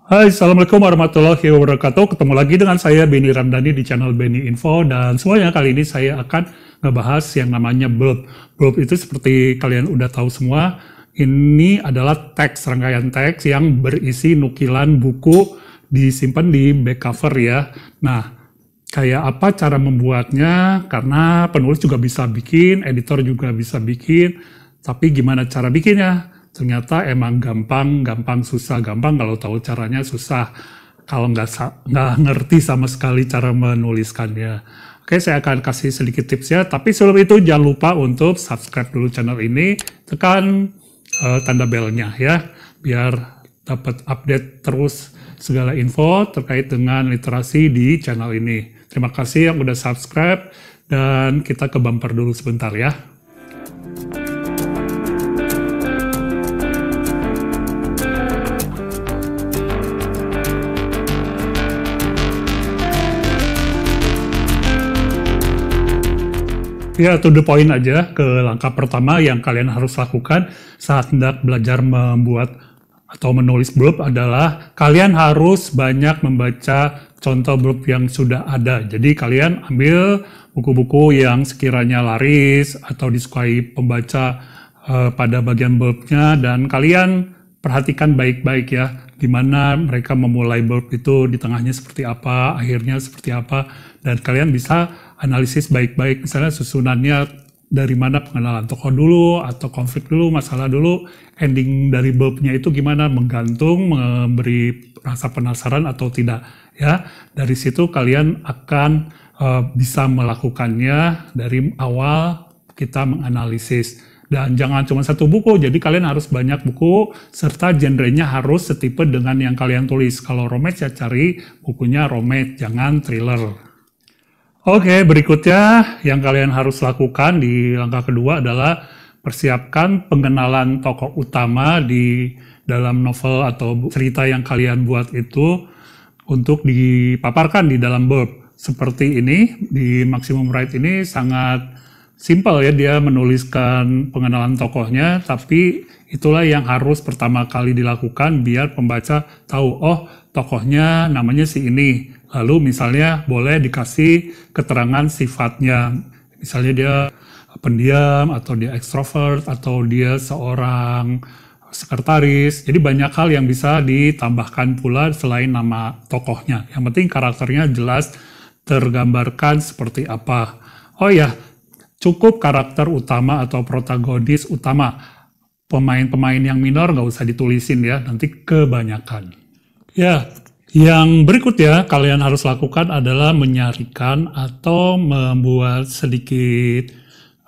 Hai, Assalamualaikum warahmatullahi wabarakatuh. Ketemu lagi dengan saya, Benny Ramdhani, di channel Benny Info. Dan semuanya, kali ini saya akan ngebahas yang namanya bulb. Bulb itu seperti kalian udah tahu semua, ini adalah teks, rangkaian teks yang berisi nukilan buku disimpan di back cover ya. Nah, kayak apa cara membuatnya? Karena penulis juga bisa bikin, editor juga bisa bikin, tapi gimana cara bikinnya? Ternyata emang gampang susah. Gampang kalau tahu caranya, susah kalau nggak ngerti sama sekali cara menuliskannya. Oke, saya akan kasih sedikit tips ya. Tapi sebelum itu jangan lupa untuk subscribe dulu channel ini, tekan tanda belnya ya, biar dapat update terus segala info terkait dengan literasi di channel ini. Terima kasih yang udah subscribe, dan kita ke bumper dulu sebentar ya. Ya, to the point aja, ke langkah pertama yang kalian harus lakukan saat hendak belajar membuat atau menulis blurb adalah kalian harus banyak membaca contoh blurb yang sudah ada. Jadi kalian ambil buku-buku yang sekiranya laris atau disukai pembaca pada bagian blurbnya, dan kalian perhatikan baik-baik ya, gimana mereka memulai blurb itu, di tengahnya seperti apa, akhirnya seperti apa, dan kalian bisa analisis baik-baik, misalnya susunannya dari mana, pengenalan tokoh dulu, atau konflik dulu, masalah dulu, ending dari blurbnya itu gimana, menggantung, memberi rasa penasaran atau tidak. Ya, dari situ kalian akan bisa melakukannya dari awal kita menganalisis. Dan jangan cuma satu buku, jadi kalian harus banyak buku, serta genrenya harus setipe dengan yang kalian tulis. Kalau romance ya cari bukunya romance, jangan thriller. Oke, berikutnya yang kalian harus lakukan di langkah kedua adalah persiapkan pengenalan tokoh utama di dalam novel atau cerita yang kalian buat itu untuk dipaparkan di dalam blurb. Seperti ini, di Maximum Write ini sangat simpel ya, dia menuliskan pengenalan tokohnya, tapi itulah yang harus pertama kali dilakukan biar pembaca tahu, oh tokohnya namanya si ini. Lalu misalnya boleh dikasih keterangan sifatnya, misalnya dia pendiam, atau dia ekstrovert, atau dia seorang sekretaris. Jadi banyak hal yang bisa ditambahkan pula selain nama tokohnya. Yang penting karakternya jelas tergambarkan seperti apa. Oh ya, cukup karakter utama atau protagonis utama. Pemain-pemain yang minor nggak usah ditulisin ya, nanti kebanyakan. Ya, yang berikutnya kalian harus lakukan adalah menyarikan atau membuat sedikit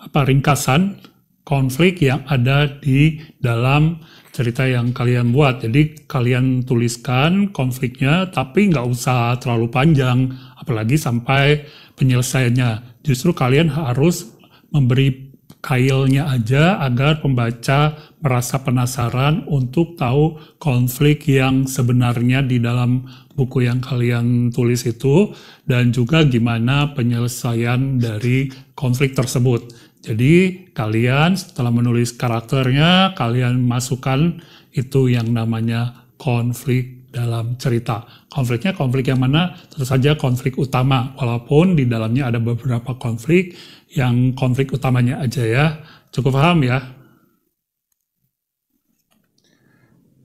ringkasan konflik yang ada di dalam cerita yang kalian buat. Jadi kalian tuliskan konfliknya, tapi nggak usah terlalu panjang, apalagi sampai penyelesaiannya. Justru kalian harus memberi kailnya aja agar pembaca merasa penasaran untuk tahu konflik yang sebenarnya di dalam buku yang kalian tulis itu, dan juga gimana penyelesaian dari konflik tersebut. Jadi kalian setelah menulis karakternya, kalian masukkan itu yang namanya konflik dalam cerita. Konfliknya konflik yang mana? Tentu saja konflik utama, walaupun di dalamnya ada beberapa konflik, yang konflik utamanya aja ya. Cukup paham ya?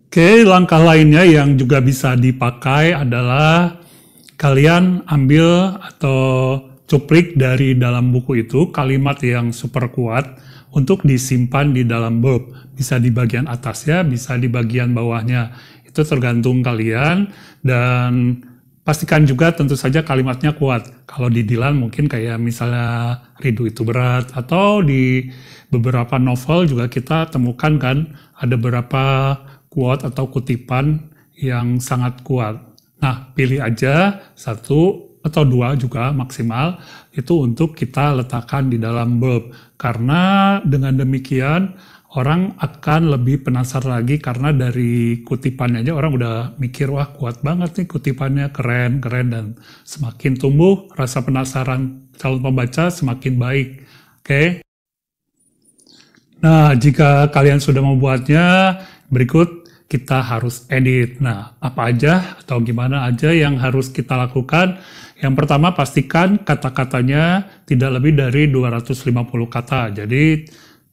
Oke, langkah lainnya yang juga bisa dipakai adalah kalian ambil atau cuplik dari dalam buku itu kalimat yang super kuat untuk disimpan di dalam blurb. Bisa di bagian atasnya, bisa di bagian bawahnya. Itu tergantung kalian, dan pastikan juga tentu saja kalimatnya kuat. Kalau di Dylan mungkin kayak misalnya rindu itu berat, atau di beberapa novel juga kita temukan kan ada beberapa quote atau kutipan yang sangat kuat. Nah, pilih aja satu atau dua juga maksimal, itu untuk kita letakkan di dalam blurb. Karena dengan demikian orang akan lebih penasaran lagi, karena dari kutipannya aja orang udah mikir, wah kuat banget nih kutipannya, keren, dan semakin tumbuh rasa penasaran calon pembaca semakin baik. Oke. Nah, jika kalian sudah membuatnya, berikut kita harus edit. Nah, apa aja atau gimana aja yang harus kita lakukan? Yang pertama, pastikan kata-katanya tidak lebih dari 250 kata. Jadi,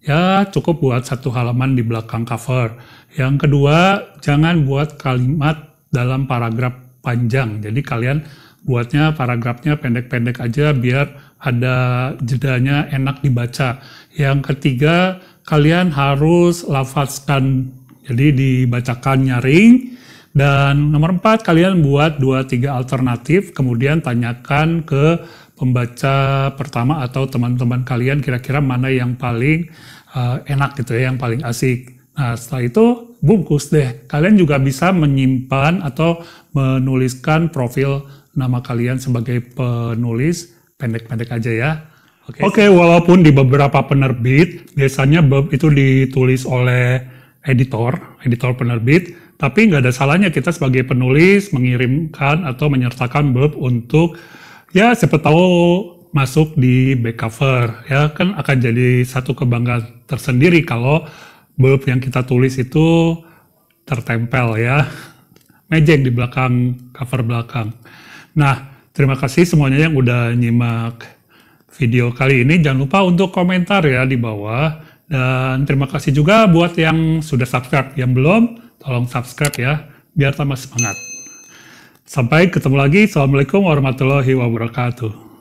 ya cukup buat satu halaman di belakang cover. Yang kedua, jangan buat kalimat dalam paragraf panjang. Jadi, kalian buatnya paragrafnya pendek-pendek aja biar ada jedanya enak dibaca. Yang ketiga, kalian harus lafazkan, jadi dibacakan nyaring. Dan nomor 4, kalian buat 2-3 alternatif, kemudian tanyakan ke pembaca pertama atau teman-teman kalian kira-kira mana yang paling enak gitu ya, yang paling asik. Nah, setelah itu bungkus deh. Kalian juga bisa menyimpan atau menuliskan profil nama kalian sebagai penulis, pendek-pendek aja ya. Oke, walaupun di beberapa penerbit biasanya bab itu ditulis oleh editor penerbit, tapi nggak ada salahnya kita sebagai penulis mengirimkan atau menyertakan bab untuk ya siapa tahu masuk di back cover ya, kan akan jadi satu kebanggaan tersendiri kalau bab yang kita tulis itu tertempel ya, mejeng di belakang cover belakang. Nah, terima kasih semuanya yang udah nyimak video kali ini. Jangan lupa untuk komentar ya di bawah. Dan terima kasih juga buat yang sudah subscribe. Yang belum, tolong subscribe ya, biar tambah semangat. Sampai ketemu lagi. Assalamualaikum warahmatullahi wabarakatuh.